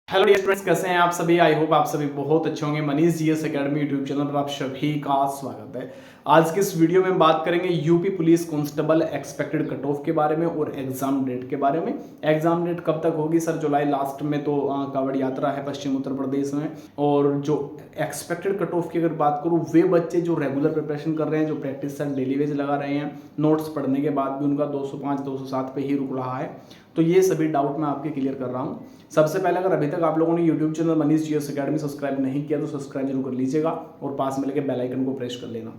Hello dear students, कैसे हैं आप सभी। आई होप आप सभी बहुत अच्छे होंगे। Manish GS academy YouTube channel पर आप सभी का स्वागत है। आज की इस वीडियो में बात करेंगे UP police constable expected cut off के बारे में और एग्जाम डेट के बारे में। एग्जाम डेट कब तक होगी सर? जुलाई लास्ट में तो कांवड़ यात्रा है पश्चिम उत्तर प्रदेश में। और जो एक्सपेक्टेड कट ऑफ की अगर बात करूँ, वे बच्चे जो रेगुलर प्रिपरेशन कर रहे हैं, जो प्रैक्टिस सेट डेली वेज लगा रहे हैं, नोट्स पढ़ने के बाद भी उनका 205 207 पे ही रुक रहा है, तो ये सभी डाउट मैं आपके क्लियर कर रहा हूँ। सबसे पहले अगर अभी तक आप लोगों ने YouTube channel Manish GS academy subscribe नहीं किया तो सब्सक्राइब जरूर कर लीजिएगा और पास में लगे बेल आइकन को प्रेस कर लेना,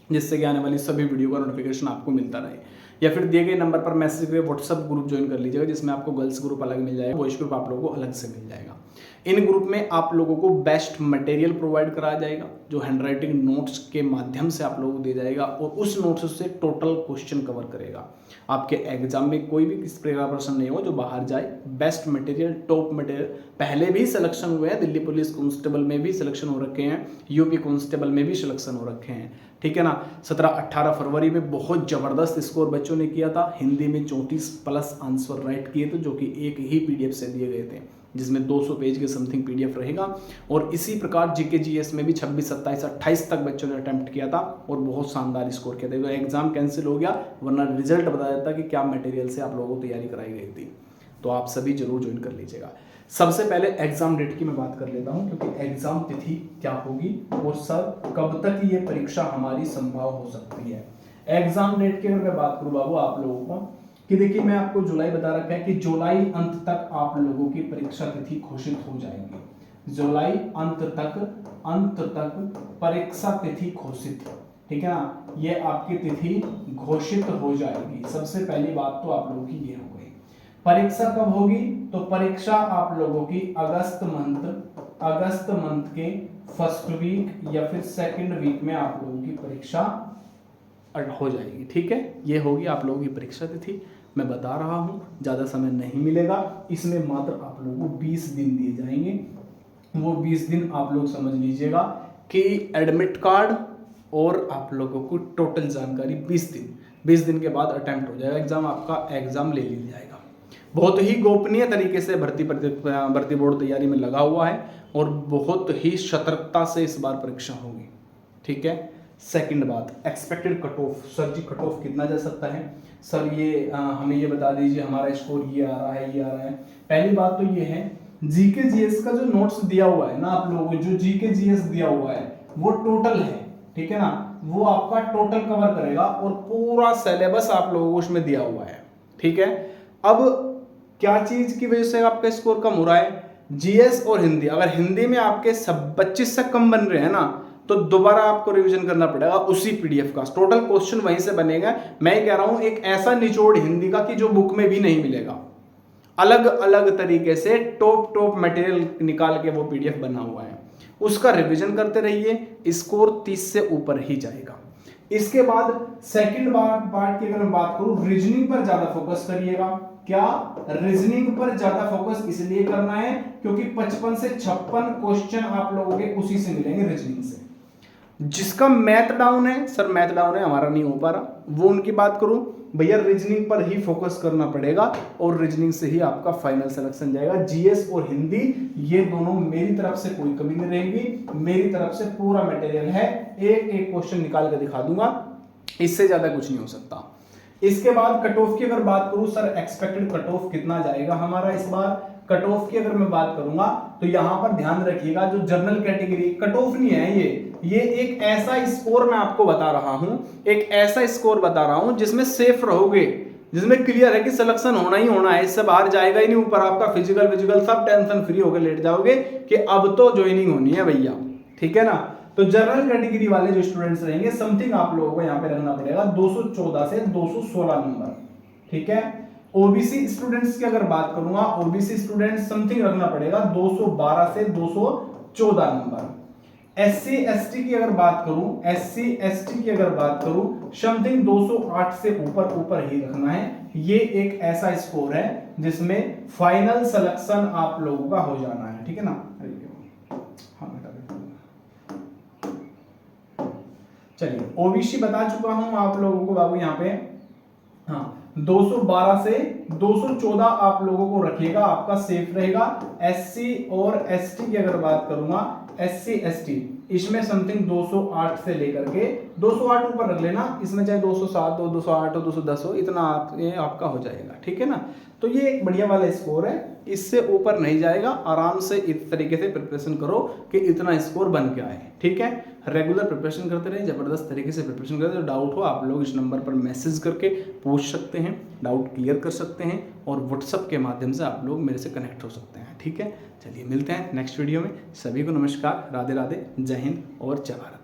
जिससे कि आने वाली सभी वीडियो का नोटिफिकेशन आपको मिलता रहे। या फिर दिए गए नंबर पर मैसेज करके व्हाट्सअप ग्रुप ज्वाइन कर लीजिएगा, जिसमें आपको गर्ल्स ग्रुप अलग मिल जाएगा, बॉयज ग्रुप आप लोगों को अलग से मिल जाएगा। इन ग्रुप में आप लोगों को बेस्ट मटेरियल प्रोवाइड कराया जाएगा, जो हैंडराइटिंग नोट्स के माध्यम से आप लोगों को दे जाएगा और उस नोट्स से टोटल क्वेश्चन कवर करेगा। आपके एग्जाम में कोई भी किस प्रकार का प्रश्न नहीं होगा जो बाहर जाए। बेस्ट मटेरियल, टॉप मटेरियल, पहले भी सिलेक्शन हुए हैं, दिल्ली पुलिस कांस्टेबल में भी सिलेक्शन हो रखे हैं, यूपी कांस्टेबल में भी सिलेक्शन हो रखे हैं, ठीक है ना। 17-18 फरवरी में बहुत जबरदस्त स्कोर बच्चों ने किया था। हिंदी में 34+ आंसर राइट किए थे, जो कि एक ही पीडीएफ से दिए गए थे, जिसमें 200 पेज के समथिंग पीडीएफ रहेगा। और इसी प्रकार जीके जीएस में भी 26, 27, 28 तक बच्चों ने अटेम्प्ट किया था और बहुत शानदार स्कोर किया था। तो एग्जाम कैंसिल हो गया, वरना रिजल्ट बता देता कि क्या मटेरियल से आप लोगों को तैयारी कराई गई थी। तो आप सभी जरूर ज्वाइन कर लीजिएगा। सबसे पहले एग्जाम डेट की मैं बात कर लेता हूं, क्योंकि एग्जाम तिथि क्या होगी और सर कब तक ये परीक्षा हमारी संभव हो सकती है। एग्जाम डेट की अगर मैं बात करूं बाबू आप लोगों को, कि देखिए मैं आपको जुलाई बता रखा है कि जुलाई अंत तक आप लोगों की परीक्षा तिथि घोषित हो जाएगी। जुलाई अंत तक परीक्षा तिथि घोषित, ठीक है ना, ये आपकी तिथि घोषित हो जाएगी। सबसे पहली बात तो आप लोगों की ये हो गई। परीक्षा कब होगी? तो परीक्षा आप लोगों की अगस्त मंथ के फर्स्ट वीक या फिर सेकंड वीक में आप लोगों की परीक्षा हो जाएगी, ठीक है। ये होगी आप लोगों की परीक्षा तिथि। मैं बता रहा हूं, ज्यादा समय नहीं मिलेगा, इसमें मात्र आप लोगों को 20 दिन दिए जाएंगे। वो 20 दिन आप लोग समझ लीजिएगा कि एडमिट कार्ड और आप लोगों को टोटल जानकारी 20 दिन के बाद अटेम्प्ट हो जाएगा एग्जाम, आपका एग्जाम ले लिया जाएगा। बहुत ही गोपनीय तरीके से भर्ती बोर्ड तैयारी में लगा हुआ है और बहुत ही सतर्कता से इस बार परीक्षा होगी, ठीक है। सेकंड बात, एक्सपेक्टेड कट ऑफ। सर जी कट ऑफ कितना जा सकता है? सर ये हमें ये बता दीजिए, हमारा स्कोर ये आ रहा है, ये आ रहा है। पहली बात तो ये है, जीके जीएस का जो नोट्स दिया हुआ है ना आप लोगों को, जो जीके जीएस दिया हुआ है वो टोटल है, ठीक है ना, वो आपका टोटल कवर करेगा और पूरा सिलेबस आप लोगों को उसमें दिया हुआ है, ठीक है। अब क्या चीज की वजह से आपका स्कोर कम हो रहा है? जीएस और हिंदी। अगर हिंदी में आपके सब 25 से कम बन रहे हैं ना, तो दोबारा आपको रिवीजन करना पड़ेगा उसी पीडीएफ का। टोटल क्वेश्चन वहीं से बनेगा। मैं कह रहा हूं एक ऐसा निचोड़ हिंदी का कि जो बुक में भी नहीं मिलेगा। अलग अलग तरीके से टॉप मटेरियल निकाल के वो पीडीएफ बना हुआ है, उसका रिवीजन करते रहिए, स्कोर 30 से ऊपर ही जाएगा। इसके बाद सेकंड पार्ट की अगर मैं बात करूं, रीजनिंग पर ज्यादा फोकस करिएगा। क्या? रीजनिंग पर ज्यादा फोकस इसलिए करना है क्योंकि 55 से 56 क्वेश्चन आप लोगों के उसी से मिलेंगे, रीजनिंग से। जिसका मैथ डाउन है, सर मैथ डाउन है हमारा नहीं हो पा रहा, वो उनकी बात करूं, भैया रीजनिंग पर ही फोकस करना पड़ेगा और रीजनिंग से ही आपका फाइनल सिलेक्शन जाएगा। जीएस और हिंदी ये दोनों मेरी तरफ से कोई कमी नहीं रहेगी, मेरी तरफ से पूरा मटेरियल है, एक एक क्वेश्चन निकाल कर दिखा दूंगा, इससे ज्यादा कुछ नहीं हो सकता। इसके बाद कट ऑफ की अगर बात करूं, सर एक्सपेक्टेड कट ऑफ कितना जाएगा हमारा इस बार? कट ऑफ की अगर मैं बात करूंगा तो यहां पर ध्यान रखिएगा, जो जनरल कैटेगरी कट ऑफ नहीं है, ये एक ऐसा स्कोर मैं आपको बता रहा हूं, एक ऐसा स्कोर बता रहा हूं जिसमें सेफ रहोगे, जिसमें क्लियर है कि सिलेक्शन होना ही होना है, इससे बाहर जाएगा ही नहीं। ऊपर आपका फिजिकल सब टेंशन फ्री होकर लेट जाओगे कि अब तो ज्वाइनिंग होनी है भैया, ठीक है ना। तो जनरल कैटेगरी वाले जो स्टूडेंट्स रहेंगे, समथिंग आप लोगों को यहाँ पे रखना पड़ेगा 214 से 216 नंबर, ठीक है। ओबीसी स्टूडेंट्स की अगर बात करूंगा, ओबीसी स्टूडेंट्स समथिंग रखना पड़ेगा 212 से 214 नंबर। एससी एसटी की अगर बात करूं, एससी एसटी की अगर बात करूं, समथिंग 208 से ऊपर ही रखना है। ये एक ऐसा स्कोर है जिसमें फाइनल सिलेक्शन आप लोगों का हो जाना है, ठीक है ना। चलिए ओबीसी बता चुका हूं आप लोगों को बाबू यहाँ पे। हाँ, 212 से 214 आप लोगों को रखिएगा, आपका सेफ रहेगा। एससी और एसटी की अगर बात करूंगा, एससी एसटी इसमें समथिंग 208 से लेकर के 208 ऊपर रख लेना, इसमें चाहे 207 हो, 208 हो, 210 हो, इतना ये आपका हो जाएगा, ठीक है ना। तो ये एक बढ़िया वाला स्कोर है, इससे ऊपर नहीं जाएगा। आराम से इस तरीके से प्रिपरेशन करो कि इतना स्कोर बन के आए, ठीक है। रेगुलर प्रिपरेशन करते रहे, जबरदस्त तरीके से प्रिपरेशन करते रहे। डाउट हो आप लोग इस नंबर पर मैसेज करके पूछ सकते हैं, डाउट क्लियर कर सकते हैं, और व्हाट्सएप के माध्यम से आप लोग मेरे से कनेक्ट हो सकते हैं, ठीक है। चलिए मिलते हैं नेक्स्ट वीडियो में। सभी को नमस्कार, राधे राधे, जय हिंद और जय भारत।